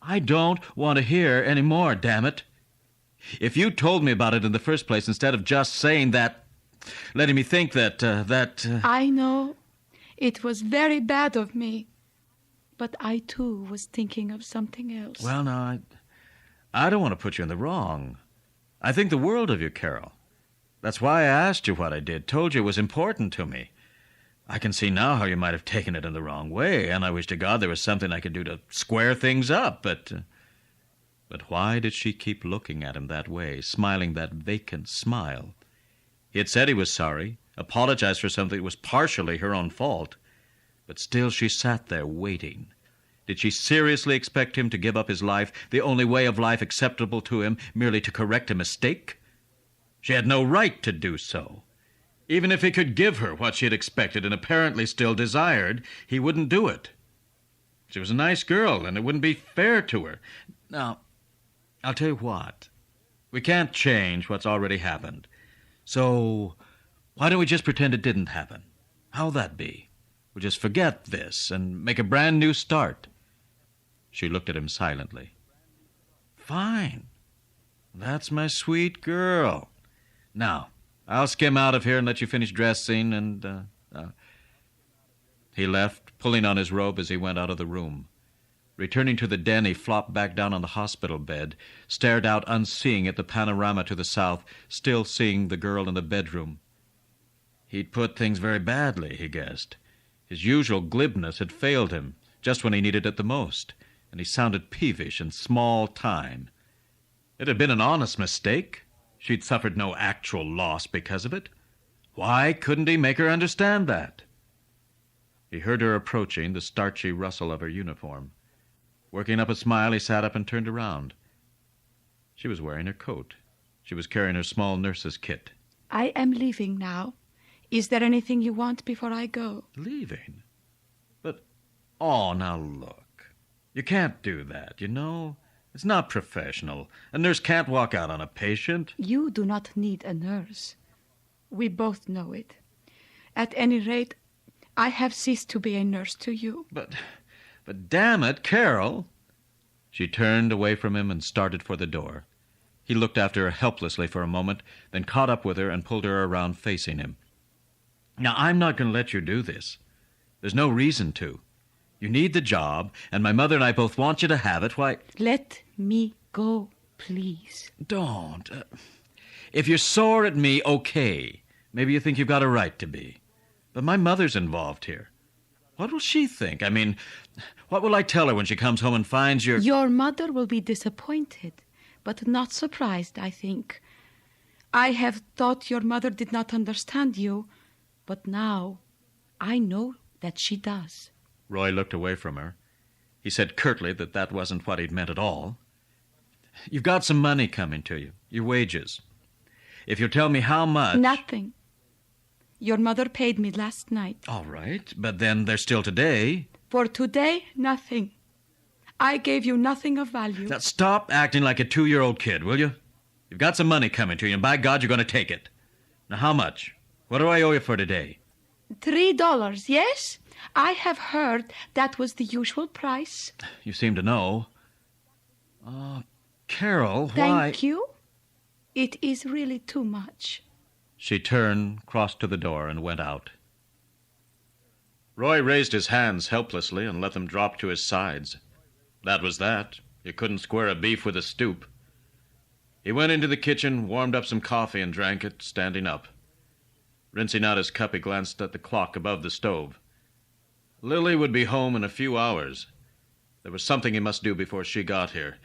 I don't want to hear any more, damn it. If you told me about it in the first place instead of just saying that, letting me think that. I know. It was very bad of me. But I, too, was thinking of something else. Well, now, I don't want to put you in the wrong. I think the world of you, Carol. That's why I asked you what I did, told you it was important to me. I can see now how you might have taken it in the wrong way, and I wish to God there was something I could do to square things up, but why did she keep looking at him that way, smiling that vacant smile? He had said he was sorry, apologized for something that was partially her own fault, but still she sat there waiting. Did she seriously expect him to give up his life, the only way of life acceptable to him, merely to correct a mistake? She had no right to do so. Even if he could give her what she had expected and apparently still desired, he wouldn't do it. She was a nice girl, and it wouldn't be fair to her. Now, I'll tell you what. We can't change what's already happened. So, why don't we just pretend it didn't happen? How'll that be? We'll just forget this and make a brand new start. She looked at him silently. Fine. That's my sweet girl. Now, I'll skim out of here and let you finish dressing and, He left, pulling on his robe as he went out of the room. Returning to the den, he flopped back down on the hospital bed, stared out unseeing at the panorama to the south, still seeing the girl in the bedroom. He'd put things very badly, he guessed. His usual glibness had failed him, just when he needed it the most, and he sounded peevish and small-time. It had been an honest mistake. She'd suffered no actual loss because of it. Why couldn't he make her understand that? He heard her approaching, the starchy rustle of her uniform. Working up a smile, he sat up and turned around. She was wearing her coat. She was carrying her small nurse's kit. I am leaving now. Is there anything you want before I go? Leaving? But, now look. You can't do that, you know. It's not professional. A nurse can't walk out on a patient. You do not need a nurse. We both know it. At any rate, I have ceased to be a nurse to you. But damn it, Carol. She turned away from him and started for the door. He looked after her helplessly for a moment, then caught up with her and pulled her around facing him. Now, I'm not going to let you do this. There's no reason to. You need the job, and my mother and I both want you to have it. Why? Let me go, please. Don't. If you're sore at me, okay. Maybe you think you've got a right to be. But my mother's involved here. What will she think? I mean, what will I tell her when she comes home and finds you're... Your mother will be disappointed, but not surprised, I think. I have thought your mother did not understand you, but now I know that she does. Roy looked away from her. He said curtly that wasn't what he'd meant at all. You've got some money coming to you, your wages. If you'll tell me how much... Nothing. Your mother paid me last night. All right, but then there's still today. For today, nothing. I gave you nothing of value. Now, stop acting like a 2-year-old kid, will you? You've got some money coming to you, and by God, you're going to take it. Now, how much? What do I owe you for today? $3, yes? I have heard that was the usual price. You seem to know. Carol, why... Thank you. It is really too much. She turned, crossed to the door, and went out. Roy raised his hands helplessly and let them drop to his sides. That was that. You couldn't square a beef with a stoop. He went into the kitchen, warmed up some coffee, and drank it, standing up. Rinsing out his cup, he glanced at the clock above the stove. Lily would be home in a few hours. There was something he must do before she got here.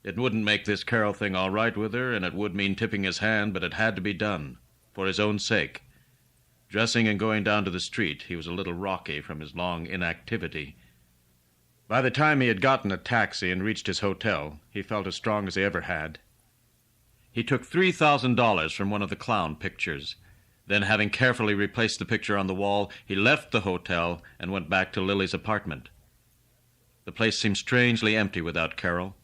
It wouldn't make this Carol thing all right with her, and it would mean tipping his hand, but it had to be done, for his own sake. Dressing and going down to the street, he was a little rocky from his long inactivity. By the time he had gotten a taxi and reached his hotel, he felt as strong as he ever had. He took $3,000 from one of the clown pictures. Then, having carefully replaced the picture on the wall, he left the hotel and went back to Lily's apartment. The place seemed strangely empty without Carol.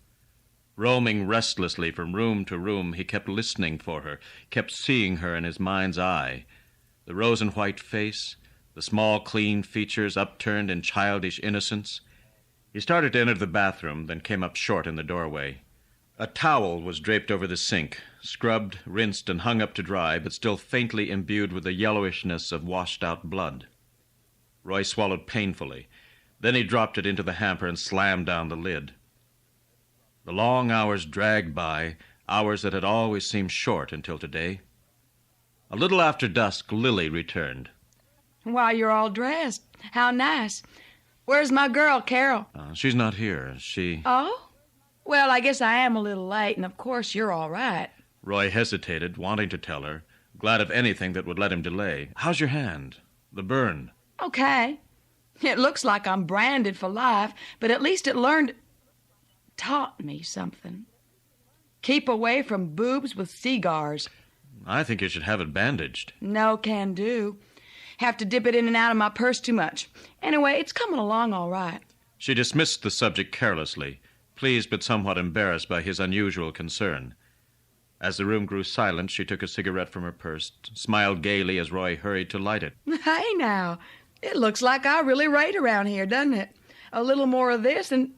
Roaming restlessly from room to room, he kept listening for her, kept seeing her in his mind's eye. The rose and white face, the small, clean features upturned in childish innocence. He started to enter the bathroom, then came up short in the doorway. A towel was draped over the sink, scrubbed, rinsed, and hung up to dry, but still faintly imbued with the yellowishness of washed-out blood. Roy swallowed painfully. Then he dropped it into the hamper and slammed down the lid. The long hours dragged by, hours that had always seemed short until today. A little after dusk, Lily returned. Why, you're all dressed. How nice. Where's my girl, Carol? She's not here. She... Oh? Well, I guess I am a little late, and of course you're all right. Roy hesitated, wanting to tell her, glad of anything that would let him delay. How's your hand? The burn? Okay. It looks like I'm branded for life, but at least it taught me something. Keep away from boobs with cigars. I think you should have it bandaged. No can do. Have to dip it in and out of my purse too much. Anyway, it's coming along all right. She dismissed the subject carelessly, pleased but somewhat embarrassed by his unusual concern. As the room grew silent, she took a cigarette from her purse, smiled gaily as Roy hurried to light it. Hey now, it looks like I really rate around here, doesn't it? A little more of this and...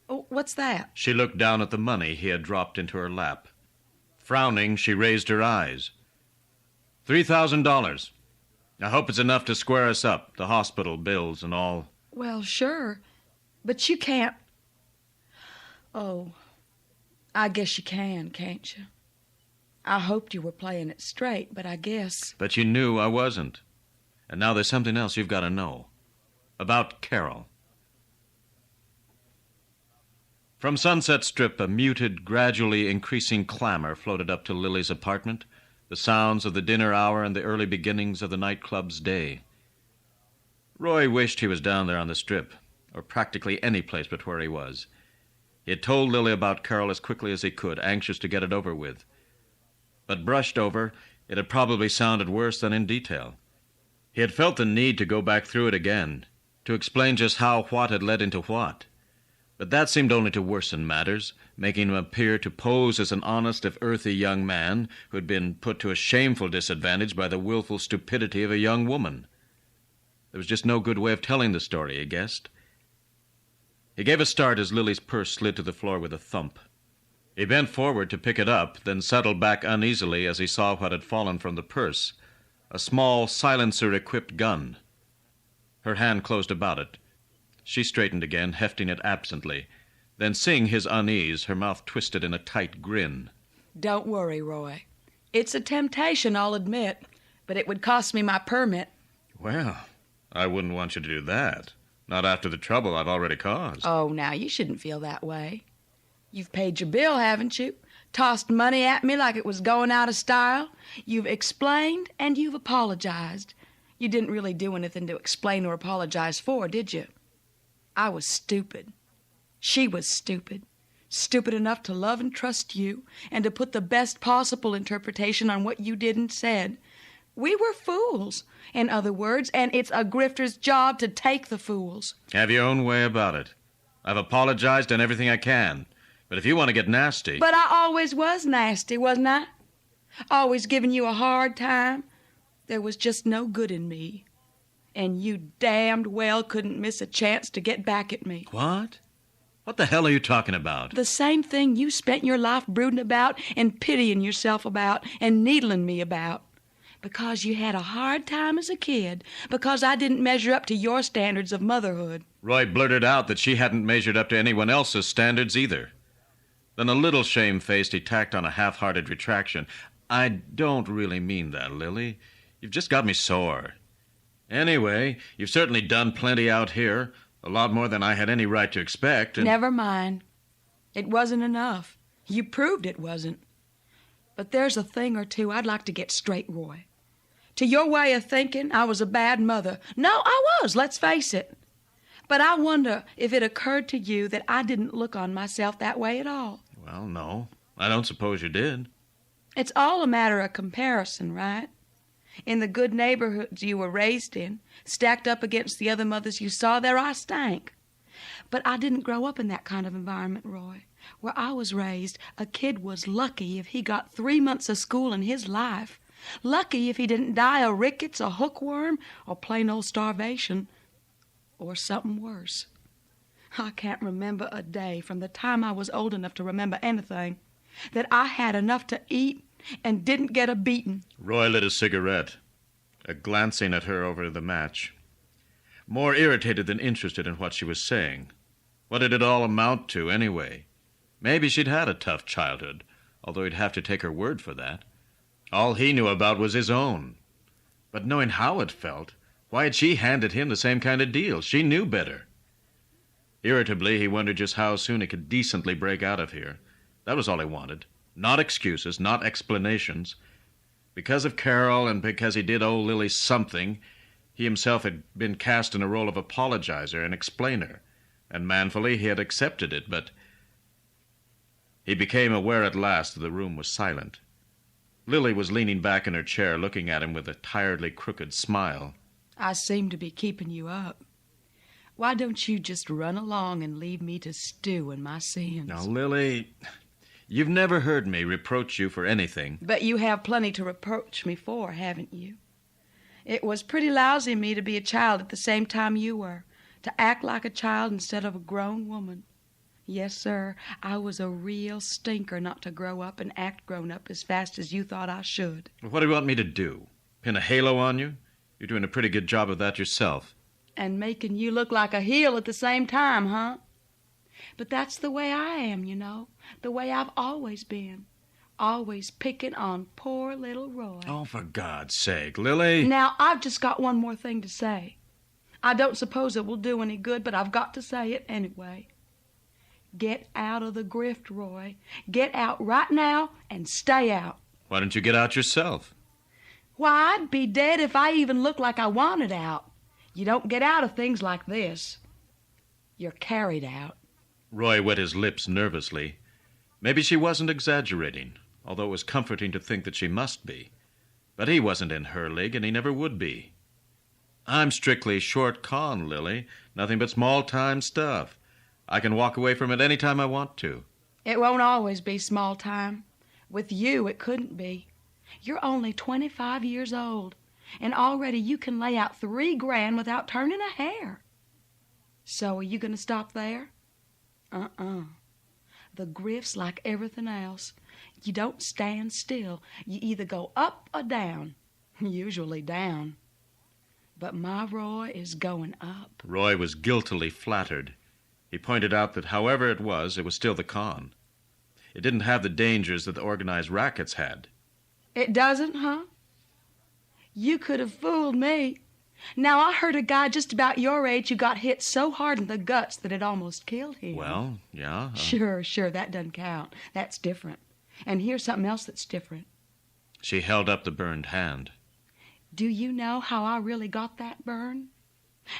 Oh, what's that? She looked down at the money he had dropped into her lap. Frowning, she raised her eyes. $3,000. I hope it's enough to square us up, the hospital bills and all. Well, sure, but you can't... Oh, I guess you can, can't you? I hoped you were playing it straight, but I guess... But you knew I wasn't. And now there's something else you've got to know. About Carol. From Sunset Strip, a muted, gradually increasing clamor floated up to Lily's apartment, the sounds of the dinner hour and the early beginnings of the nightclub's day. Roy wished he was down there on the Strip, or practically any place but where he was. He had told Lily about Carol as quickly as he could, anxious to get it over with. But brushed over, it had probably sounded worse than in detail. He had felt the need to go back through it again, to explain just how what had led into what. But that seemed only to worsen matters, making him appear to pose as an honest, if earthy young man who had been put to a shameful disadvantage by the willful stupidity of a young woman. There was just no good way of telling the story, he guessed. He gave a start as Lily's purse slid to the floor with a thump. He bent forward to pick it up, then settled back uneasily as he saw what had fallen from the purse, a small silencer-equipped gun. Her hand closed about it. She straightened again, hefting it absently. Then, seeing his unease, her mouth twisted in a tight grin. Don't worry, Roy. It's a temptation, I'll admit, but it would cost me my permit. Well, I wouldn't want you to do that. Not after the trouble I've already caused. Oh, now, you shouldn't feel that way. You've paid your bill, haven't you? Tossed money at me like it was going out of style. You've explained and you've apologized. You didn't really do anything to explain or apologize for, did you? I was stupid. She was stupid. Stupid enough to love and trust you and to put the best possible interpretation on what you did and said. We were fools, in other words, and it's a grifter's job to take the fools. Have your own way about it. I've apologized, done everything I can. But if you want to get nasty... But I always was nasty, wasn't I? Always giving you a hard time. There was just no good in me. And you damned well couldn't miss a chance to get back at me. What? What the hell are you talking about? The same thing you spent your life brooding about and pitying yourself about and needling me about. Because you had a hard time as a kid. Because I didn't measure up to your standards of motherhood. Roy blurted out that she hadn't measured up to anyone else's standards either. Then a little shamefaced, he tacked on a half-hearted retraction. I don't really mean that, Lily. You've just got me sore. Anyway, you've certainly done plenty out here. A lot more than I had any right to expect. And... Never mind. It wasn't enough. You proved it wasn't. But there's a thing or two I'd like to get straight, Roy. To your way of thinking, I was a bad mother. No, I was, let's face it. But I wonder if it occurred to you that I didn't look on myself that way at all. Well, no. I don't suppose you did. It's all a matter of comparison, right? In the good neighborhoods you were raised in, stacked up against the other mothers you saw, there I stank. But I didn't grow up in that kind of environment, Roy. Where I was raised, a kid was lucky if he got 3 months of school in his life. Lucky if he didn't die of rickets, a hookworm, or plain old starvation. Or something worse. I can't remember a day from the time I was old enough to remember anything that I had enough to eat and didn't get a beating. Roy lit a cigarette, glancing at her over the match, more irritated than interested in what she was saying. What did it all amount to, anyway? Maybe she'd had a tough childhood, although he'd have to take her word for that. All he knew about was his own. But knowing how it felt, why had she handed him the same kind of deal? She knew better. Irritably, he wondered just how soon he could decently break out of here. That was all he wanted. Not excuses, not explanations. Because of Carol and because he did owe Lily something, he himself had been cast in a role of apologizer and explainer, and manfully he had accepted it, but he became aware at last that the room was silent. Lily was leaning back in her chair, looking at him with a tiredly crooked smile. I seem to be keeping you up. Why don't you just run along and leave me to stew in my sins? Now, Lily, you've never heard me reproach you for anything. But you have plenty to reproach me for, haven't you? It was pretty lousy of me to be a child at the same time you were, to act like a child instead of a grown woman. Yes, sir, I was a real stinker not to grow up and act grown up as fast as you thought I should. What do you want me to do? Pin a halo on you? You're doing a pretty good job of that yourself. And making you look like a heel at the same time, huh? But that's the way I am, you know, the way I've always been. Always picking on poor little Roy. Oh, for God's sake, Lily. Now, I've just got one more thing to say. I don't suppose it will do any good, but I've got to say it anyway. Get out of the grift, Roy. Get out right now and stay out. Why don't you get out yourself? Why, I'd be dead if I even looked like I wanted out. You don't get out of things like this. You're carried out. Roy wet his lips nervously. Maybe she wasn't exaggerating, although it was comforting to think that she must be. But he wasn't in her league, and he never would be. I'm strictly short con, Lily. Nothing but small-time stuff. I can walk away from it any time I want to. It won't always be small time. With you, it couldn't be. You're only 25 years old, and already you can lay out $3,000 without turning a hair. So are you going to stop there? The grift's like everything else. You don't stand still. You either go up or down, usually down. But my Roy is going up. Roy was guiltily flattered. He pointed out that however it was still the con. It didn't have the dangers that the organized rackets had. It doesn't, huh? You could have fooled me. Now, I heard a guy just about your age who got hit so hard in the guts that it almost killed him. Well, yeah. Sure, that doesn't count. That's different. And here's something else that's different. She held up the burned hand. Do you know how I really got that burn?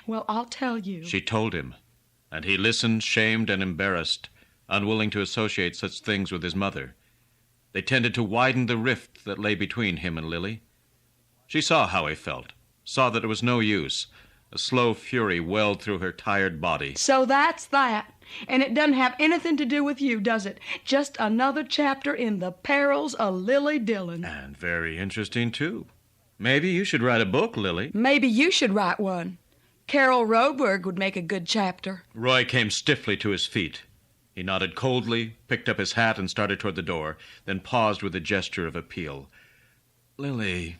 Well, I'll tell you. She told him, and he listened, shamed and embarrassed, unwilling to associate such things with his mother. They tended to widen the rift that lay between him and Lily. She saw how he felt, saw that it was no use. A slow fury welled through her tired body. So that's that. And it doesn't have anything to do with you, does it? Just another chapter in the perils of Lily Dillon. And very interesting, too. Maybe you should write a book, Lily. Maybe you should write one. Carol Roberg would make a good chapter. Roy came stiffly to his feet. He nodded coldly, picked up his hat and started toward the door, then paused with a gesture of appeal. Lily,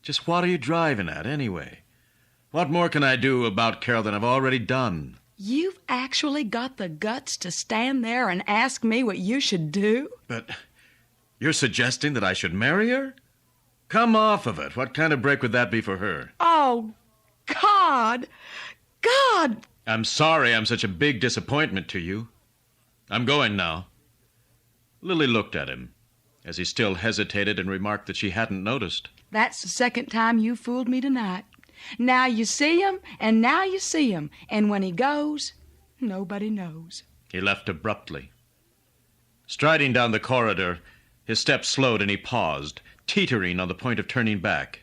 just what are you driving at, anyway? What more can I do about Carol than I've already done? You've actually got the guts to stand there and ask me what you should do? But you're suggesting that I should marry her? Come off of it. What kind of break would that be for her? Oh, God! God! I'm sorry I'm such a big disappointment to you. I'm going now. Lily looked at him as he still hesitated and remarked that she hadn't noticed. That's the second time you fooled me tonight. Now you see him, and now you see him, and when he goes, nobody knows. He left abruptly. Striding down the corridor, his steps slowed and he paused, teetering on the point of turning back.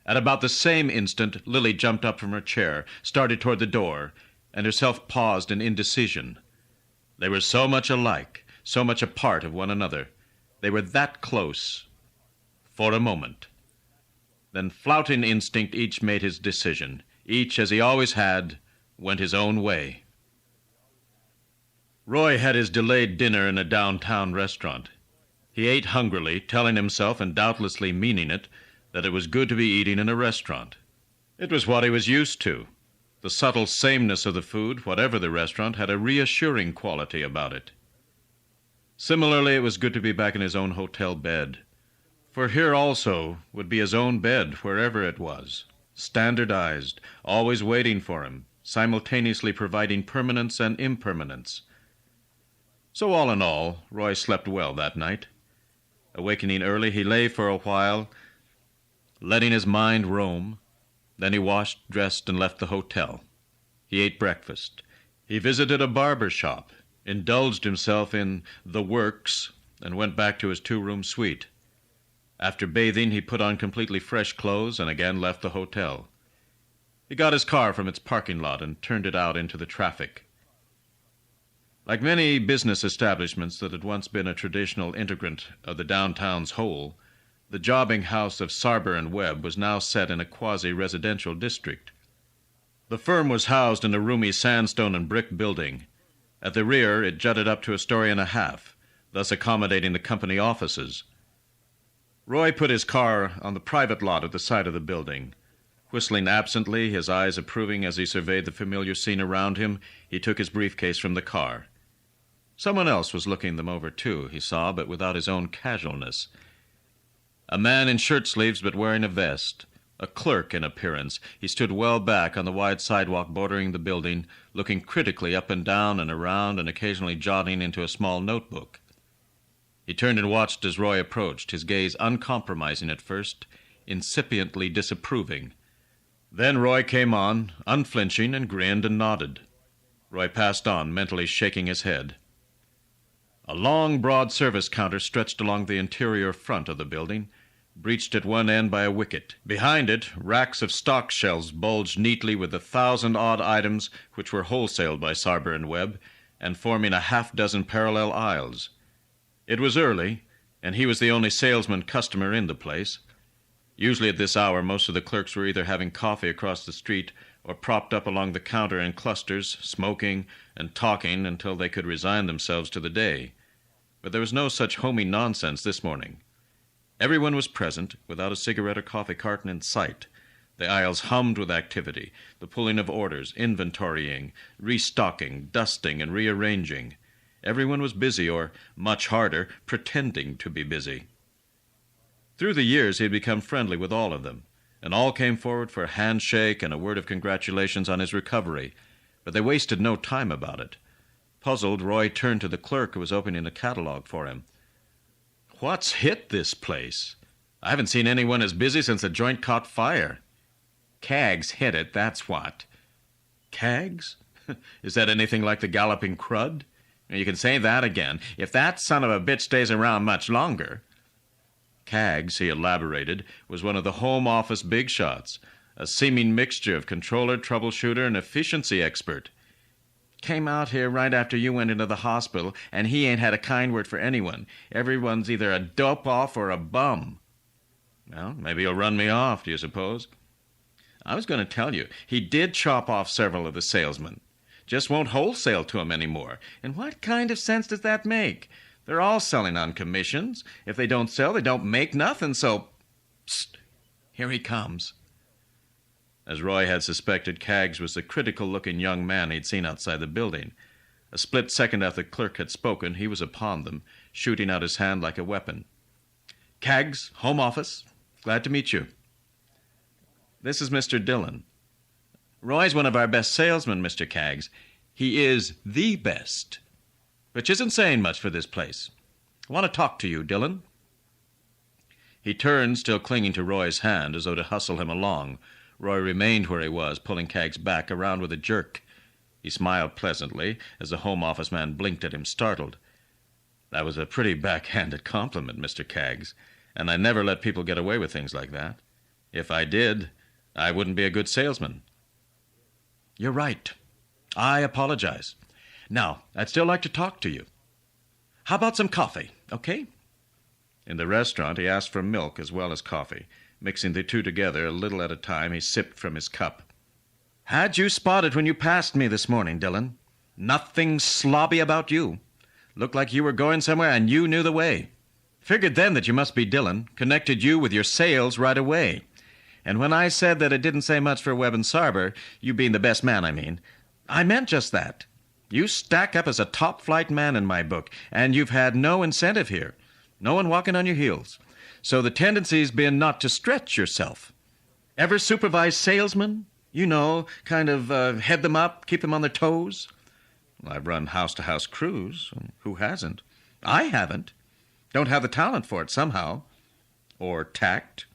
At about the same instant, Lily jumped up from her chair, started toward the door, and herself paused in indecision. They were so much alike, so much a part of one another. They were that close. For a moment. Then, flouting instinct, each made his decision. Each, as he always had, went his own way. Roy had his delayed dinner in a downtown restaurant. He ate hungrily, telling himself, and doubtlessly meaning it, that it was good to be eating in a restaurant. It was what he was used to. The subtle sameness of the food, whatever the restaurant, had a reassuring quality about it. Similarly, it was good to be back in his own hotel bed. For here also would be his own bed, wherever it was, standardized, always waiting for him, simultaneously providing permanence and impermanence. So all in all, Roy slept well that night. Awakening early, he lay for a while, letting his mind roam. Then he washed, dressed, and left the hotel. He ate breakfast. He visited a barber shop, indulged himself in the works, and went back to his two-room suite. After bathing, he put on completely fresh clothes and again left the hotel. He got his car from its parking lot and turned it out into the traffic. Like many business establishments that had once been a traditional integrant of the downtown's whole, the jobbing house of Sarber and Webb was now set in a quasi-residential district. The firm was housed in a roomy sandstone and brick building. At the rear, it jutted up to a story and a half, thus accommodating the company offices. Roy put his car on the private lot at the side of the building. Whistling absently, his eyes approving as he surveyed the familiar scene around him, he took his briefcase from the car. Someone else was looking them over, too, he saw, but without his own casualness. A man in shirt-sleeves but wearing a vest. A clerk in appearance. He stood well back on the wide sidewalk bordering the building, looking critically up and down and around and occasionally jotting into a small notebook. He turned and watched as Roy approached, his gaze uncompromising at first, incipiently disapproving. Then Roy came on, unflinching, and grinned and nodded. Roy passed on, mentally shaking his head. A long, broad service counter stretched along the interior front of the building, breached at one end by a wicket. Behind it, racks of stock shelves bulged neatly with the 1,000-odd items which were wholesaled by Sarber and Webb, and forming a half-dozen parallel aisles. It was early, and he was the only salesman-customer in the place. Usually at this hour, most of the clerks were either having coffee across the street or propped up along the counter in clusters, smoking and talking until they could resign themselves to the day. But there was no such homey nonsense this morning. Everyone was present, without a cigarette or coffee carton in sight. The aisles hummed with activity, the pulling of orders, inventorying, restocking, dusting, and rearranging. Everyone was busy, or, much harder, pretending to be busy. Through the years he had become friendly with all of them, and all came forward for a handshake and a word of congratulations on his recovery, but they wasted no time about it. Puzzled, Roy turned to the clerk who was opening a catalog for him. "What's hit this place? I haven't seen anyone as busy since the joint caught fire." "Cags hit it, that's what." "Cags? Is that anything like the Galloping Crud?" "You can say that again, if that son of a bitch stays around much longer." Cags, he elaborated, was one of the home office big shots, a seeming mixture of controller, troubleshooter, and efficiency expert. "Came out here right after you went into the hospital, and he ain't had a kind word for anyone. Everyone's either a dope-off or a bum." "Well, maybe he'll run me off, do you suppose?" "I was going to tell you, he did chop off several of the salesmen. Just won't wholesale to 'em anymore. And what kind of sense does that make? They're all selling on commissions. If they don't sell, they don't make nothing, so—" "Psst! Here he comes." As Roy had suspected, Cags was the critical-looking young man he'd seen outside the building. A split second after the clerk had spoken, he was upon them, shooting out his hand like a weapon. "Cags, Home Office. Glad to meet you. This is Mr. Dillon. Roy's one of our best salesmen, Mr. Cags. He is the best, which isn't saying much for this place. I want to talk to you, Dillon." He turned, still clinging to Roy's hand, as though to hustle him along. Roy remained where he was, pulling Cags back around with a jerk. He smiled pleasantly as the Home Office man blinked at him, startled. "That was a pretty backhanded compliment, Mr. Cags, and I never let people get away with things like that. If I did, I wouldn't be a good salesman." "You're right. I apologize. Now, I'd still like to talk to you. How about some coffee, okay?" In the restaurant, he asked for milk as well as coffee. Mixing the two together a little at a time, he sipped from his cup. "Had you spotted when you passed me this morning, Dillon? Nothing slobby about you. Looked like you were going somewhere and you knew the way. Figured then that you must be Dillon, connected you with your sales right away. And when I said that it didn't say much for Webb and Sarber, you being the best man, I meant just that. You stack up as a top-flight man in my book, and you've had no incentive here. No one walking on your heels. So the tendency's been not to stretch yourself. Ever supervise salesmen? You know, kind of head them up, keep them on their toes? Well, I've run house-to-house crews. Who hasn't? I haven't. Don't have the talent for it somehow. Or tact.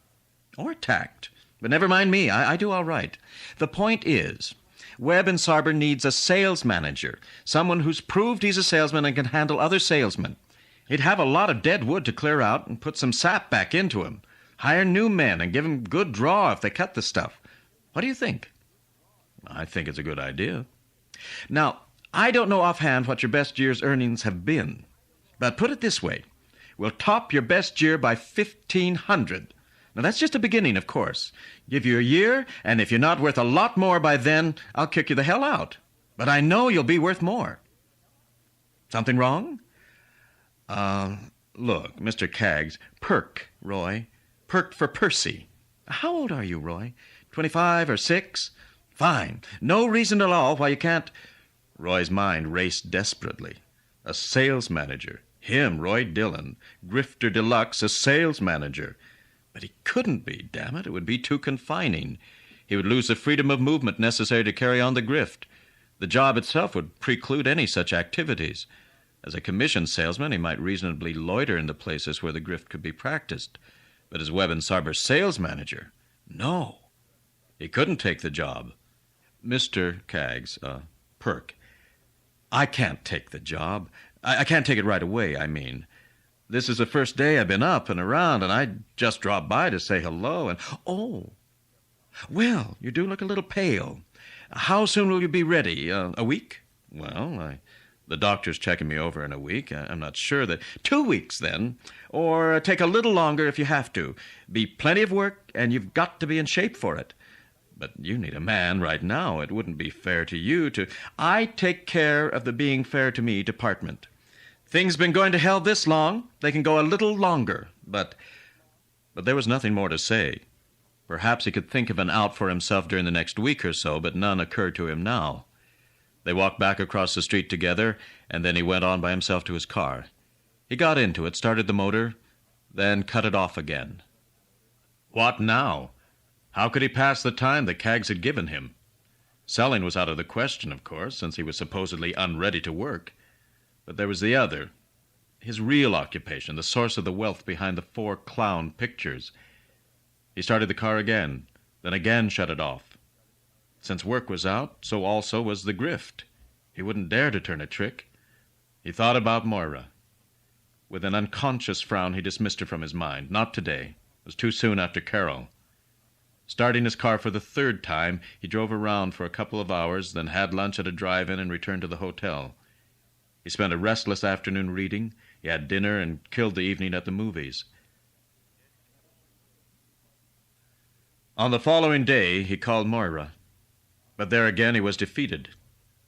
But never mind me. I do all right. The point is, Webb and Sarber needs a sales manager, someone who's proved he's a salesman and can handle other salesmen. He'd have a lot of dead wood to clear out and put some sap back into him. Hire new men and give him good draw if they cut the stuff. What do you think? I think it's a good idea. Now, I don't know offhand what your best year's earnings have been, but put it this way. We'll top your best year by 1,500. Now, that's just a beginning, of course. Give you a year, and if you're not worth a lot more by then, I'll kick you the hell out. But I know you'll be worth more. Something wrong? Look, Mr. Kaggs, perk, Roy. Perked for Percy. How old are you, Roy? 25 or 6? Fine. No reason at all why you can't... Roy's mind raced desperately. A sales manager. Him, Roy Dillon. Grifter Deluxe, a sales manager. But he couldn't be, damn it. It would be too confining. He would lose the freedom of movement necessary to carry on the grift. The job itself would preclude any such activities. As a commission salesman, he might reasonably loiter in the places where the grift could be practiced. But as Webb and Sarber's sales manager, no. He couldn't take the job. Mr. Kaggs, Perk, I can't take the job. I can't take it right away, I mean. This is the first day I've been up and around, and I just dropped by to say hello, and... Oh, well, you do look a little pale. How soon will you be ready? A week? Well, the doctor's checking me over in a week. I'm not sure that... 2 weeks, then. Or take a little longer if you have to. Be plenty of work, and you've got to be in shape for it. But you need a man right now. It wouldn't be fair to you to... I take care of the being fair to me department. Things been going to hell this long. They can go a little longer. But there was nothing more to say. Perhaps he could think of an out for himself during the next week or so, but none occurred to him now. They walked back across the street together, and then he went on by himself to his car. He got into it, started the motor, then cut it off again. What now? How could he pass the time the Kaggs had given him? Selling was out of the question, of course, since he was supposedly unready to work. But there was the other, his real occupation, the source of the wealth behind the 4 clown pictures. He started the car again, then again shut it off. Since work was out, so also was the grift. He wouldn't dare to turn a trick. He thought about Moira. With an unconscious frown, he dismissed her from his mind. Not today. It was too soon after Carol. Starting his car for the 3rd time, he drove around for a couple of hours, then had lunch at a drive-in and returned to the hotel. He spent a restless afternoon reading. He had dinner and killed the evening at the movies. On the following day, he called Moira. But there again he was defeated.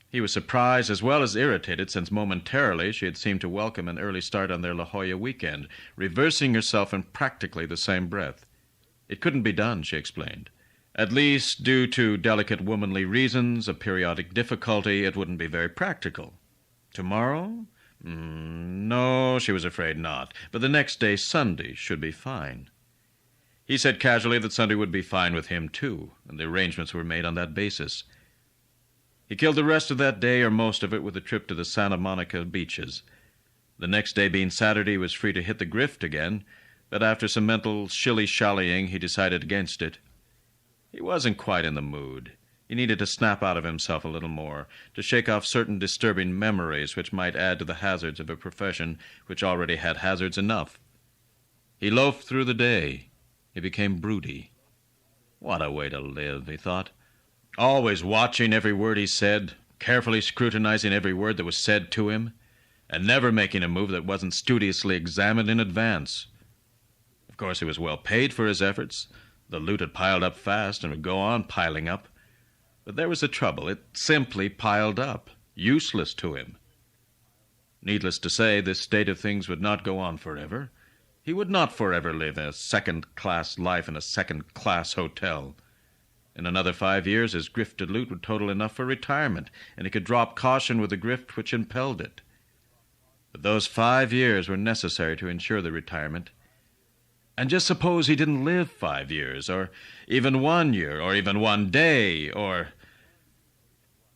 He was surprised as well as irritated, since momentarily she had seemed to welcome an early start on their La Jolla weekend, reversing herself in practically the same breath. It couldn't be done, she explained. At least, due to delicate womanly reasons, a periodic difficulty, it wouldn't be very practical. Tomorrow? No, she was afraid not. But the next day, Sunday, should be fine. He said casually that Sunday would be fine with him, too, and the arrangements were made on that basis. He killed the rest of that day, or most of it, with a trip to the Santa Monica beaches. The next day being Saturday, he was free to hit the grift again, but after some mental shilly-shallying, he decided against it. He wasn't quite in the mood. He needed to snap out of himself a little more, to shake off certain disturbing memories which might add to the hazards of a profession which already had hazards enough. He loafed through the day. He became broody. What a way to live, he thought. Always watching every word he said, carefully scrutinizing every word that was said to him, and never making a move that wasn't studiously examined in advance. Of course, he was well paid for his efforts. The loot had piled up fast and would go on piling up. But there was the trouble. It simply piled up. useless to him. Needless to say, this state of things would not go on forever. He would not forever live a second-class life in a second-class hotel. In another 5 years, his grifted loot would total enough for retirement, and he could drop caution with the grift which impelled it. But those 5 years were necessary to ensure the retirement. And just suppose he didn't live 5 years, or even 1 year, or even 1 day, or...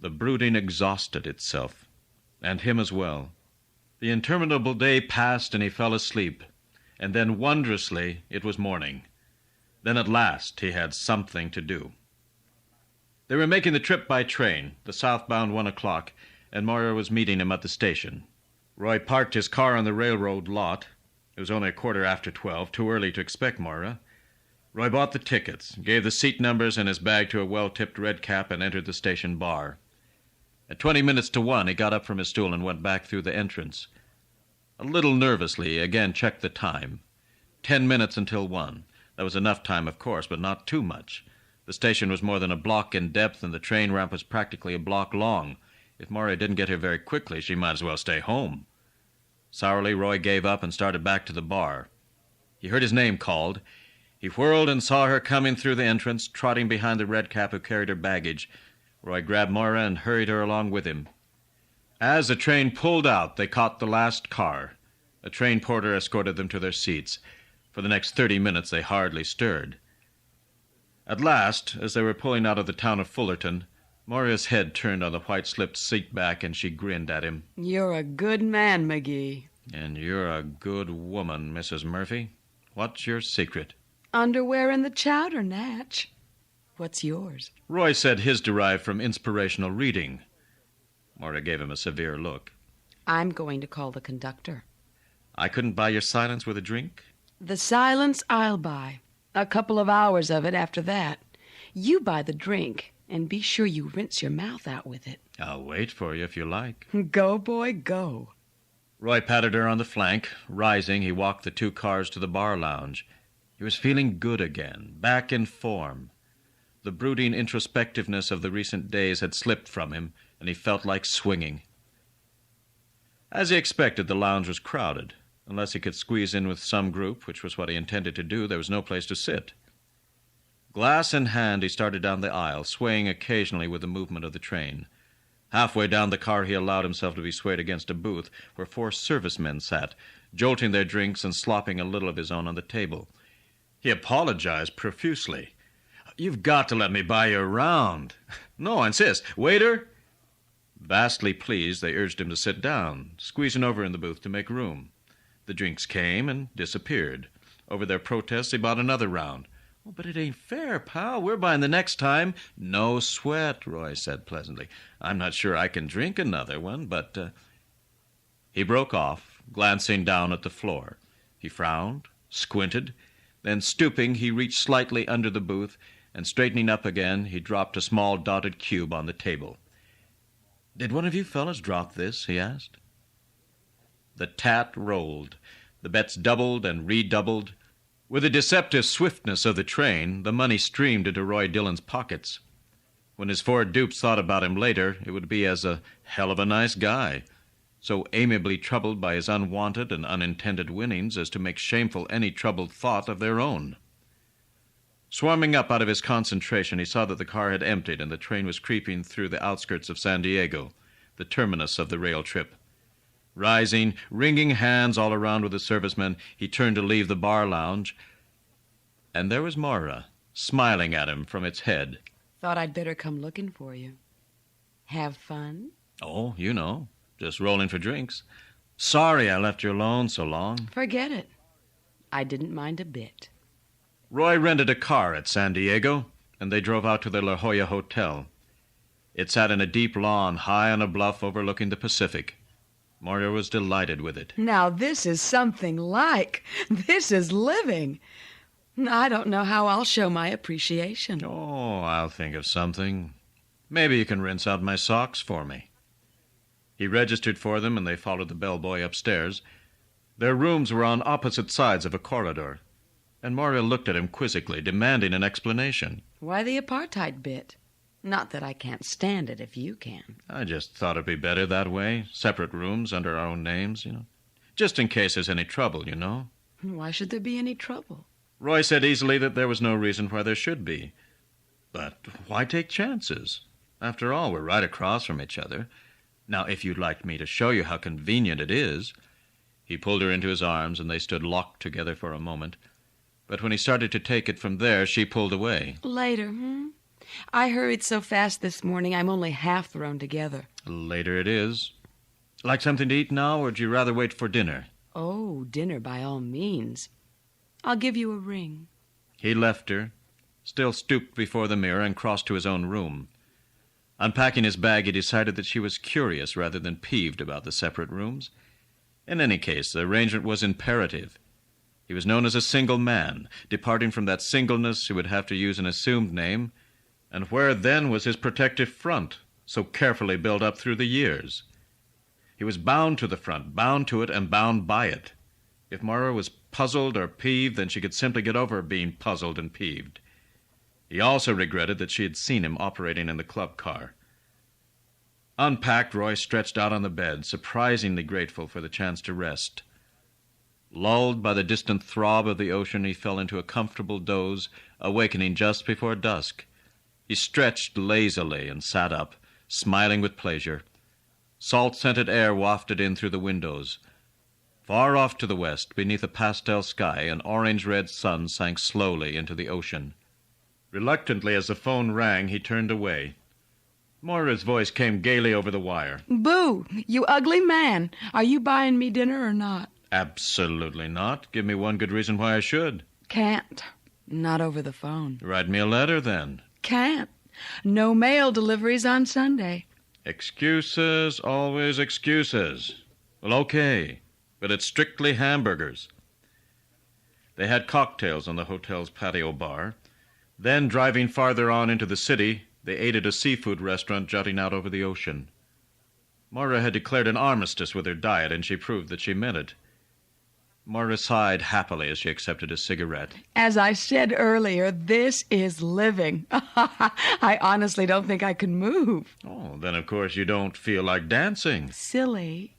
The brooding exhausted itself, and him as well. The interminable day passed, and he fell asleep, and then wondrously it was morning. Then at last he had something to do. They were making the trip by train, the southbound 1 o'clock, and Moira was meeting him at the station. Roy parked his car on the railroad lot. It was only 12:15, too early to expect Moira. Roy bought the tickets, gave the seat numbers and his bag to a well-tipped redcap, and entered the station bar. At 20 minutes to 1, he got up from his stool and went back through the entrance. A little nervously, he again checked the time. 10 minutes until 1. That was enough time, of course, but not too much. The station was more than a block in depth, and the train ramp was practically a block long. If Moira didn't get here very quickly, she might as well stay home. Sourly, Roy gave up and started back to the bar. He heard his name called. He whirled and saw her coming through the entrance, trotting behind the redcap who carried her baggage. Roy grabbed Moira and hurried her along with him. As the train pulled out, they caught the last car. A train porter escorted them to their seats. For the next 30 minutes, they hardly stirred. At last, as they were pulling out of the town of Fullerton, Moira's head turned on the white-slipped seat back, and she grinned at him. You're a good man, McGee. And you're a good woman, Mrs. Murphy. What's your secret? Underwear in the chowder, Natch. What's yours? Roy said his derived from inspirational reading. Moira gave him a severe look. I'm going to call the conductor. I couldn't buy your silence with a drink? The silence I'll buy. A couple of hours of it after that. You buy the drink, and be sure you rinse your mouth out with it. I'll wait for you if you like. Go, boy, go. Roy patted her on the flank. Rising, he walked the 2 cars to the bar lounge. He was feeling good again, back in form. The brooding introspectiveness of the recent days had slipped from him, and he felt like swinging. As he expected, the lounge was crowded. Unless he could squeeze in with some group, which was what he intended to do, there was no place to sit. Glass in hand, he started down the aisle, swaying occasionally with the movement of the train. Halfway down the car, he allowed himself to be swayed against a booth where 4 servicemen sat, jolting their drinks and slopping a little of his own on the table. He apologized profusely. "You've got to let me buy you around." "No, I insist. Waiter!" Vastly pleased, they urged him to sit down, squeezing over in the booth to make room. The drinks came and disappeared. Over their protests, he bought another round. "Oh, but it ain't fair, pal. We're buying the next time." "No sweat," Roy said pleasantly. "I'm not sure I can drink another one, but..." He broke off, glancing down at the floor. He frowned, squinted, then stooping, he reached slightly under the booth, and straightening up again, he dropped a small dotted cube on the table. "Did one of you fellas drop this?" he asked. The tat rolled. The bets doubled and redoubled. With the deceptive swiftness of the train, the money streamed into Roy Dillon's pockets. When his 4 dupes thought about him later, it would be as a hell of a nice guy, so amiably troubled by his unwanted and unintended winnings as to make shameful any troubled thought of their own. Swarming up out of his concentration, he saw that the car had emptied and the train was creeping through the outskirts of San Diego, the terminus of the rail trip. Rising, wringing hands all around with the servicemen, he turned to leave the bar lounge, and there was Moira, smiling at him from its head. Thought I'd better come looking for you. Have fun? "Oh, you know, just rolling for drinks. Sorry I left you alone so long." Forget it. I didn't mind a bit. Roy rented a car at San Diego, and they drove out to the La Jolla Hotel. It sat in a deep lawn high on a bluff overlooking the Pacific. Moira was delighted with it. Now this is something like. This is living. I don't know how I'll show my appreciation. "Oh, I'll think of something. Maybe you can rinse out my socks for me." He registered for them, and they followed the bellboy upstairs. Their rooms were on opposite sides of a corridor, and Moira looked at him quizzically, demanding an explanation. Why the apartheid bit? Not that I can't stand it if you can. I just thought it'd be better that way. Separate rooms under our own names, Just in case there's any trouble, Why should there be any trouble? Roy said easily that there was no reason why there should be. But why take chances? After all, we're right across from each other. Now, if you'd like me to show you how convenient it is... He pulled her into his arms, and they stood locked together for a moment. But when he started to take it from there, she pulled away. Later, I hurried so fast this morning, I'm only half thrown together. Later it is. Like something to eat now, or would you rather wait for dinner? Oh, dinner by all means. I'll give you a ring. He left her, still stooped before the mirror, and crossed to his own room. Unpacking his bag, he decided that she was curious rather than peeved about the separate rooms. In any case, the arrangement was imperative. He was known as a single man. Departing from that singleness, he would have to use an assumed name. And where then was his protective front, so carefully built up through the years? He was bound to the front, bound to it, and bound by it. If Moira was puzzled or peeved, then she could simply get over being puzzled and peeved. He also regretted that she had seen him operating in the club car. Unpacked, Roy stretched out on the bed, surprisingly grateful for the chance to rest. Lulled by the distant throb of the ocean, he fell into a comfortable doze, awakening just before dusk. He stretched lazily and sat up, smiling with pleasure. Salt-scented air wafted in through the windows. Far off to the west, beneath a pastel sky, an orange-red sun sank slowly into the ocean. Reluctantly, as the phone rang, he turned away. Moira's voice came gaily over the wire. Boo! You ugly man! Are you buying me dinner or not? Absolutely not. Give me one good reason why I should. Can't. Not over the phone. Write me a letter, then. Can't. No mail deliveries on Sunday. Excuses, always excuses. Well, okay, but it's strictly hamburgers. They had cocktails on the hotel's patio bar. Then, driving farther on into the city, they ate at a seafood restaurant jutting out over the ocean. Moira had declared an armistice with her diet, and she proved that she meant it. Moira sighed happily as she accepted a cigarette. As I said earlier, this is living. I honestly don't think I can move. Oh, then of course you don't feel like dancing. Silly.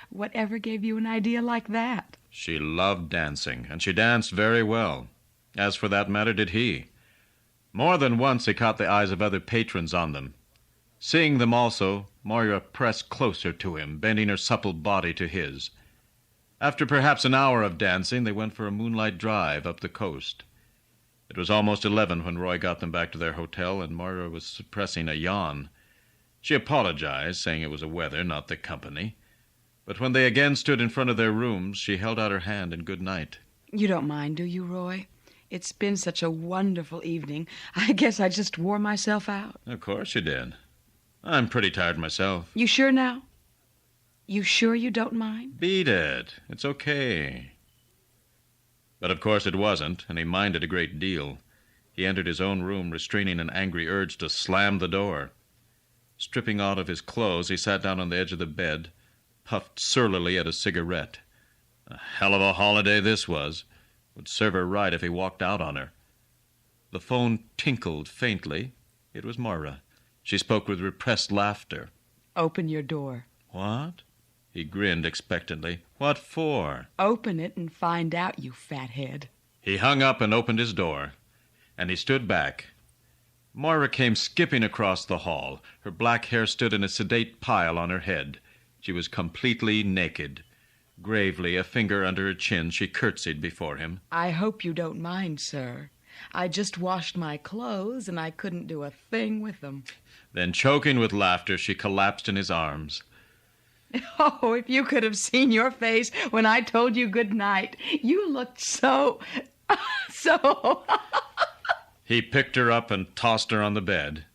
Whatever gave you an idea like that? She loved dancing, and she danced very well. As for that matter, did he. More than once he caught the eyes of other patrons on them. Seeing them also, Moira pressed closer to him, bending her supple body to his. After perhaps an hour of dancing, they went for a moonlight drive up the coast. It was almost 11 when Roy got them back to their hotel, and Moira was suppressing a yawn. She apologized, saying it was the weather, not the company. But when they again stood in front of their rooms, she held out her hand in good night. You don't mind, do you, Roy? It's been such a wonderful evening. I guess I just wore myself out. Of course you did. I'm pretty tired myself. You sure now? You sure you don't mind? Beat it. It's okay. But of course it wasn't, and he minded a great deal. He entered his own room, restraining an angry urge to slam the door. Stripping out of his clothes, he sat down on the edge of the bed, puffed surlily at a cigarette. A hell of a holiday this was. Would serve her right if he walked out on her. The phone tinkled faintly. It was Moira. She spoke with repressed laughter. Open your door. What? He grinned expectantly. What for? Open it and find out, you fathead. He hung up and opened his door, and he stood back. Moira came skipping across the hall. Her black hair stood in a sedate pile on her head. She was completely naked. Gravely, a finger under her chin, she curtsied before him. I hope you don't mind, sir. I just washed my clothes, and I couldn't do a thing with them. Then, choking with laughter, she collapsed in his arms. Oh, if you could have seen your face when I told you good night. You looked so... He picked her up and tossed her on the bed.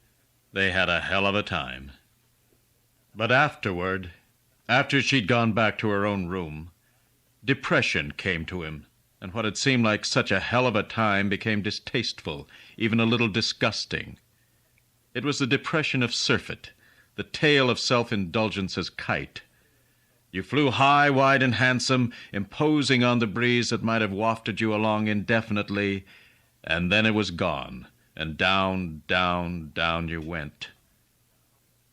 They had a hell of a time. But afterward, after she'd gone back to her own room, depression came to him, and what had seemed like such a hell of a time became distasteful, even a little disgusting. It was the depression of surfeit, the tale of self-indulgence as kite. You flew high, wide, and handsome, imposing on the breeze that might have wafted you along indefinitely, and then it was gone, and down, down, down you went.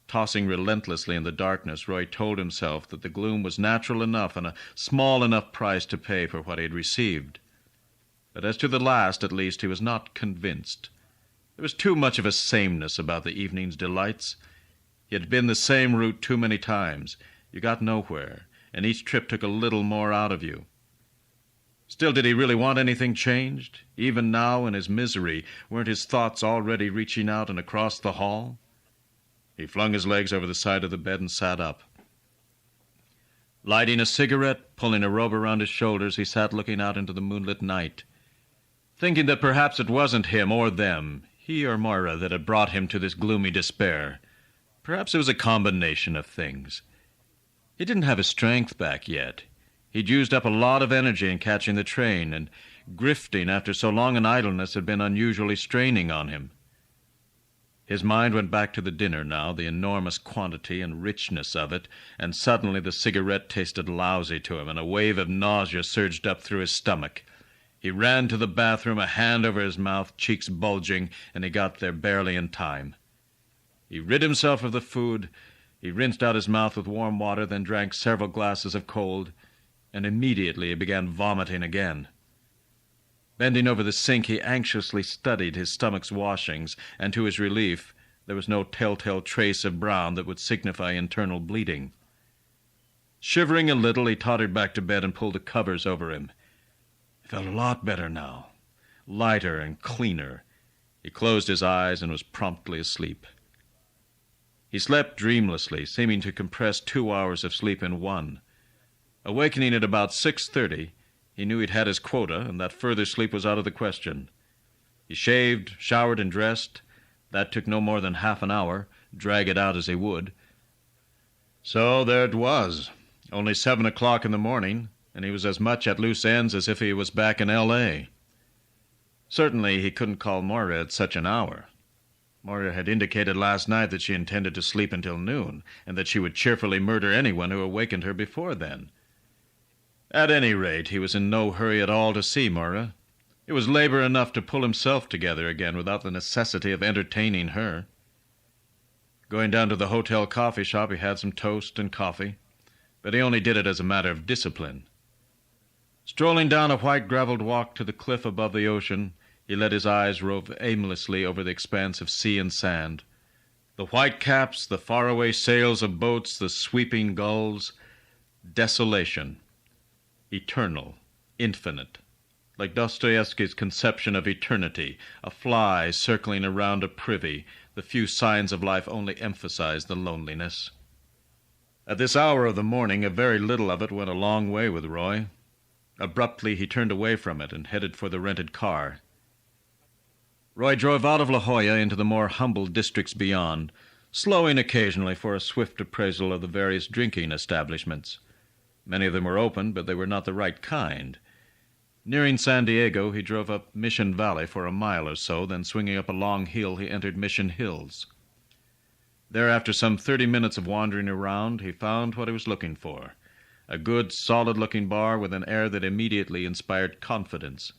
Tossing relentlessly in the darkness, Roy told himself that the gloom was natural enough and a small enough price to pay for what he had received. But as to the last, at least, he was not convinced. There was too much of a sameness about the evening's delights. He had been the same route too many times. You got nowhere, and each trip took a little more out of you. Still, did he really want anything changed? Even now, in his misery, weren't his thoughts already reaching out and across the hall? He flung his legs over the side of the bed and sat up. Lighting a cigarette, pulling a robe around his shoulders, he sat looking out into the moonlit night, thinking that perhaps it wasn't him or them, he or Moira, that had brought him to this gloomy despair. Perhaps it was a combination of things. He didn't have his strength back yet. He'd used up a lot of energy in catching the train, and grifting after so long an idleness had been unusually straining on him. His mind went back to the dinner now, the enormous quantity and richness of it, and suddenly the cigarette tasted lousy to him, and a wave of nausea surged up through his stomach. He ran to the bathroom, a hand over his mouth, cheeks bulging, and he got there barely in time. He rid himself of the food. He rinsed out his mouth with warm water, then drank several glasses of cold, and immediately he began vomiting again. Bending over the sink, he anxiously studied his stomach's washings, and to his relief, there was no telltale trace of brown that would signify internal bleeding. Shivering a little, he tottered back to bed and pulled the covers over him. He felt a lot better now, lighter and cleaner. He closed his eyes and was promptly asleep. He slept dreamlessly, seeming to compress 2 hours of sleep in one. Awakening at about 6:30, he knew he'd had his quota and that further sleep was out of the question. He shaved, showered, and dressed. That took no more than half an hour, drag it out as he would. So there it was, only 7 o'clock in the morning, and he was as much at loose ends as if he was back in L.A. Certainly he couldn't call Moira at such an hour. Moira had indicated last night that she intended to sleep until noon, and that she would cheerfully murder anyone who awakened her before then. At any rate, he was in no hurry at all to see Moira. It was labor enough to pull himself together again without the necessity of entertaining her. Going down to the hotel coffee shop, he had some toast and coffee, but he only did it as a matter of discipline. Strolling down a white graveled walk to the cliff above the ocean, he let his eyes rove aimlessly over the expanse of sea and sand. The white caps, the faraway sails of boats, the sweeping gulls. Desolation. Eternal, infinite, like Dostoevsky's conception of eternity, a fly circling around a privy. The few signs of life only emphasize the loneliness. At this hour of the morning, a very little of it went a long way with Roy. Abruptly, he turned away from it and headed for the rented car. Roy drove out of La Jolla into the more humble districts beyond, slowing occasionally for a swift appraisal of the various drinking establishments. Many of them were open, but they were not the right kind. Nearing San Diego, he drove up Mission Valley for a mile or so, then swinging up a long hill, he entered Mission Hills. There, after some 30 minutes of wandering around, he found what he was looking for, a good, solid-looking bar with an air that immediately inspired confidence.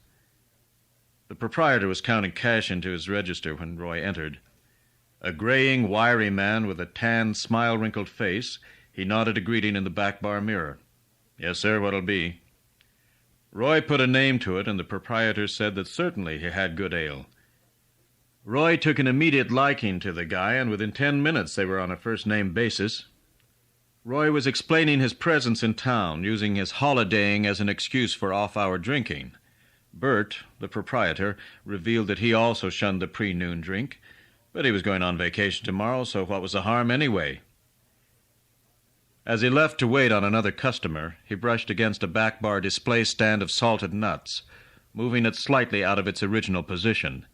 The proprietor was counting cash into his register when Roy entered. A graying, wiry man with a tan, smile-wrinkled face, he nodded a greeting in the back bar mirror. "Yes, sir, what'll be?" Roy put a name to it, and the proprietor said that certainly he had good ale. Roy took an immediate liking to the guy, and within 10 minutes they were on a first-name basis. Roy was explaining his presence in town, using his holidaying as an excuse for off-hour drinking. Bert, the proprietor, revealed that he also shunned the pre-noon drink, but he was going on vacation tomorrow, so what was the harm anyway? As he left to wait on another customer, he brushed against a back bar display stand of salted nuts, moving it slightly out of its original position.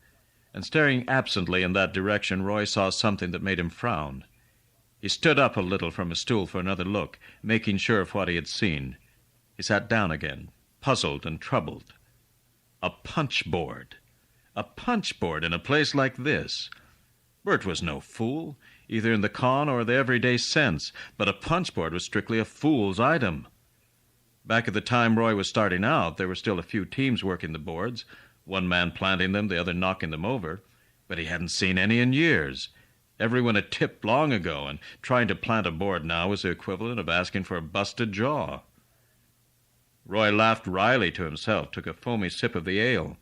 And staring absently in that direction, Roy saw something that made him frown. He stood up a little from his stool for another look, making sure of what he had seen. He sat down again, puzzled and troubled. A punchboard. A punchboard in a place like this. Bert was no fool, either in the con or the everyday sense, but a punchboard was strictly a fool's item. Back at the time Roy was starting out, there were still a few teams working the boards, one man planting them, the other knocking them over. But he hadn't seen any in years. Everyone had tipped long ago, and trying to plant a board now was the equivalent of asking for a busted jaw. Roy laughed wryly to himself, took a foamy sip of the ale.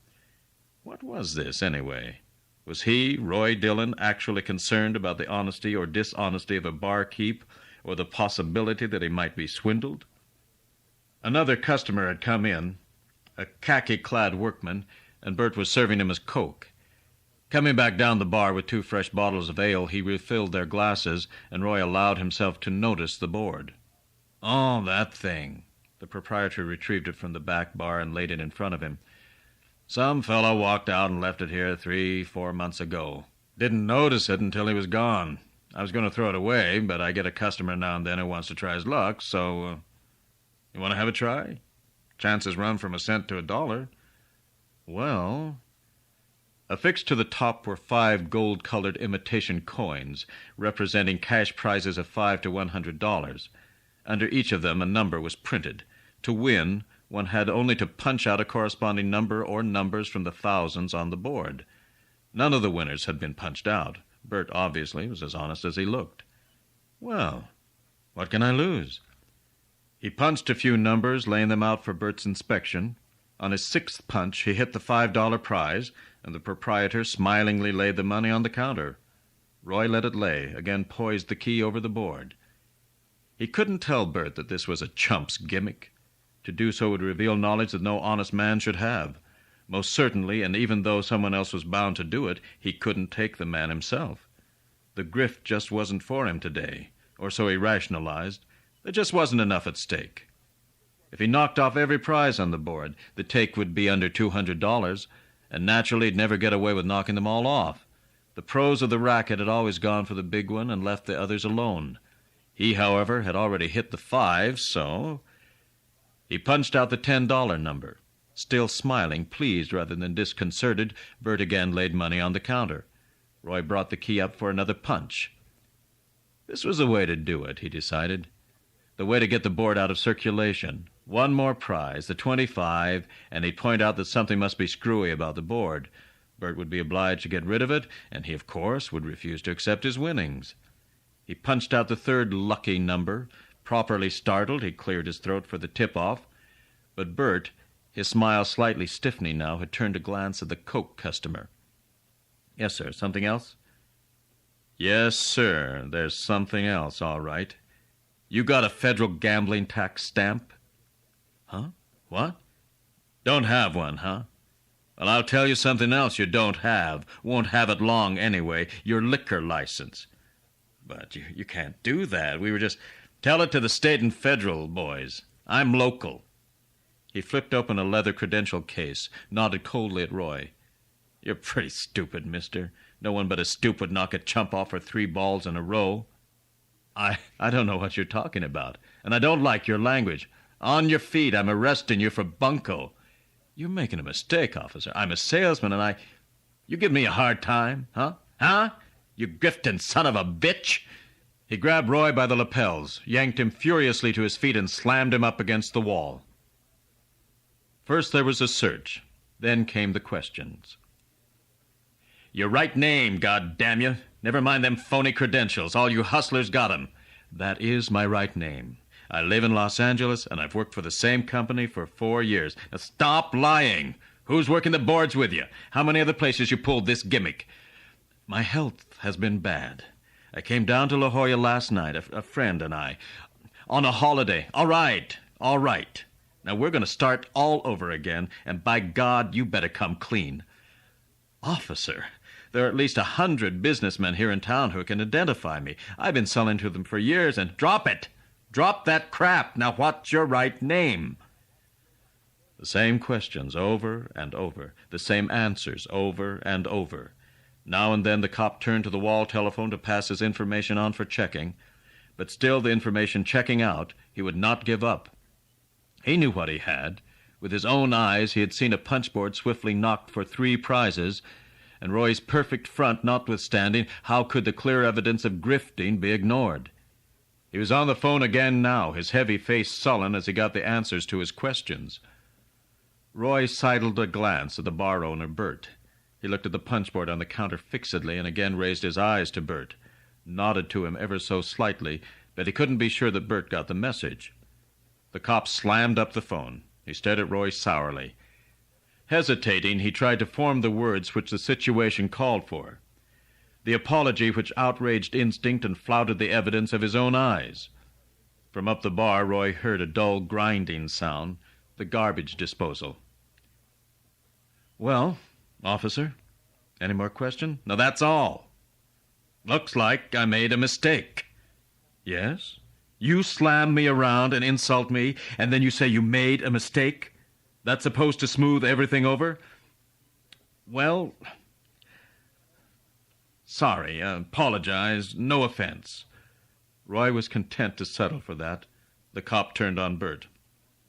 What was this, anyway? Was he, Roy Dillon, actually concerned about the honesty or dishonesty of a barkeep, or the possibility that he might be swindled? Another customer had come in, a khaki-clad workman, and Bert was serving him his Coke. Coming back down the bar with 2 fresh bottles of ale, he refilled their glasses, and Roy allowed himself to notice the board. Oh, that thing. The proprietor retrieved it from the back bar and laid it in front of him. Some fellow walked out and left it here 3-4 months ago. Didn't notice it until he was gone. I was going to throw it away, but I get a customer now and then who wants to try his luck, so... You want to have a try? Chances run from a cent to $1. Well... Affixed to the top were 5 gold-colored imitation coins, representing cash prizes of $5 to $100. Under each of them a number was printed. To win, one had only to punch out a corresponding number or numbers from the thousands on the board. None of the winners had been punched out. Bert, obviously, was as honest as he looked. Well, what can I lose? He punched a few numbers, laying them out for Bert's inspection. On his 6th punch, he hit the $5 prize, and the proprietor smilingly laid the money on the counter. Roy let it lay, again poised the key over the board. He couldn't tell Bert that this was a chump's gimmick. To do so would reveal knowledge that no honest man should have. Most certainly, and even though someone else was bound to do it, he couldn't take the man himself. The grift just wasn't for him today, or so he rationalized. There just wasn't enough at stake. If he knocked off every prize on the board, the take would be under $200, and naturally he'd never get away with knocking them all off. The pros of the racket had always gone for the big one and left the others alone. He, however, had already hit the 5, so... He punched out the $10 number. Still smiling, pleased rather than disconcerted, Bert again laid money on the counter. Roy brought the key up for another punch. This was the way to do it, he decided. The way to get the board out of circulation. One more prize, the 25, and he'd point out that something must be screwy about the board. Bert would be obliged to get rid of it, and he, of course, would refuse to accept his winnings. He punched out the 3rd lucky number. Properly startled, he cleared his throat for the tip-off. But Bert, his smile slightly stiffening now, had turned to glance at the Coke customer. Yes, sir. Something else? Yes, sir. There's something else, all right. You got a federal gambling tax stamp? Huh? What? Don't have one, huh? Well, I'll tell you something else you don't have. Won't have it long anyway. Your liquor license. But you can't do that. We were just... Tell it to the state and federal boys. I'm local. He flipped open a leather credential case, nodded coldly at Roy. You're pretty stupid, mister. No one but a stoop would knock a chump off for 3 balls in a row. I don't know what you're talking about, and I don't like your language. On your feet, I'm arresting you for bunco. You're making a mistake, officer. I'm a salesman, and You give me a hard time, huh? Huh? You grifting son of a bitch? He grabbed Roy by the lapels, yanked him furiously to his feet, and slammed him up against the wall. First there was a search. Then came the questions. Your right name, goddamn you. Never mind them phony credentials. All you hustlers got 'em. That is my right name. I live in Los Angeles, and I've worked for the same company for 4 years. Now stop lying. Who's working the boards with you? How many other places you pulled this gimmick? My health has been bad. I came down to La Jolla last night, a friend and I, on a holiday. All right. Now we're going to start all over again, and by God, you better come clean. Officer, there are at least 100 businessmen here in town who can identify me. I've been selling to them for years, and drop it. Drop that crap. Now what's your right name? The same questions over and over, the same answers over and over. Now and then the cop turned to the wall telephone to pass his information on for checking, but still the information checking out, he would not give up. He knew what he had. With his own eyes he had seen a punchboard swiftly knocked for 3 prizes, and Roy's perfect front notwithstanding, how could the clear evidence of grifting be ignored? He was on the phone again now, his heavy face sullen as he got the answers to his questions. Roy sidled a glance at the bar owner, Bert. He looked at the punchboard on the counter fixedly and again raised his eyes to Bert, nodded to him ever so slightly, but he couldn't be sure that Bert got the message. The cop slammed up the phone. He stared at Roy sourly. Hesitating, he tried to form the words which the situation called for, the apology which outraged instinct and flouted the evidence of his own eyes. From up the bar, Roy heard a dull grinding sound, the garbage disposal. "Well, officer, any more question?" "No, that's all. Looks like I made a mistake." "Yes? You slam me around and insult me, and then you say you made a mistake? That's supposed to smooth everything over?" "Well, sorry, apologize, no offense." Roy was content to settle for that. The cop turned on Bert.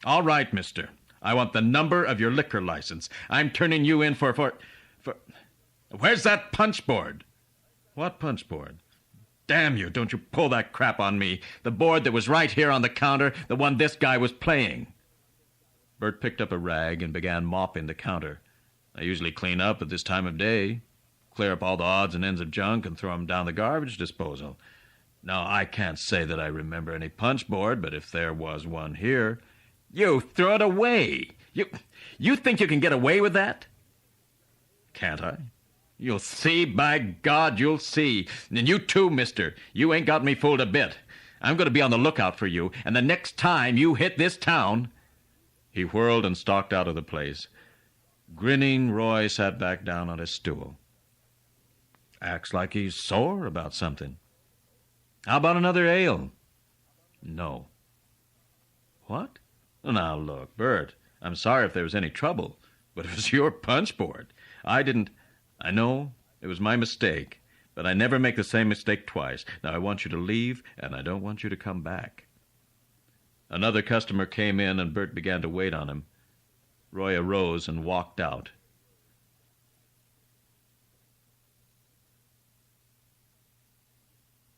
"All right, mister. I want the number of your liquor license. I'm turning you in for... Where's that punchboard?" "What punchboard?" "Damn you, don't you pull that crap on me. The board that was right here on the counter, the one this guy was playing." Bert picked up a rag and began mopping the counter. "I usually clean up at this time of day, clear up all the odds and ends of junk and throw them down the garbage disposal. Now, I can't say that I remember any punchboard, but if there was one here..." "You threw it away. You think you can get away with that?" "Can't I?" "You'll see, by God, you'll see. And you too, mister. You ain't got me fooled a bit. I'm going to be on the lookout for you, and the next time you hit this town..." He whirled and stalked out of the place. Grinning, Roy sat back down on his stool. "Acts like he's sore about something. How about another ale?" "No." "What?" "Now, look, Bert, I'm sorry if there was any trouble, but it was your punchboard. I know, it was my mistake, but I never make the same mistake twice. Now, I want you to leave, and I don't want you to come back." Another customer came in, and Bert began to wait on him. Roy arose and walked out.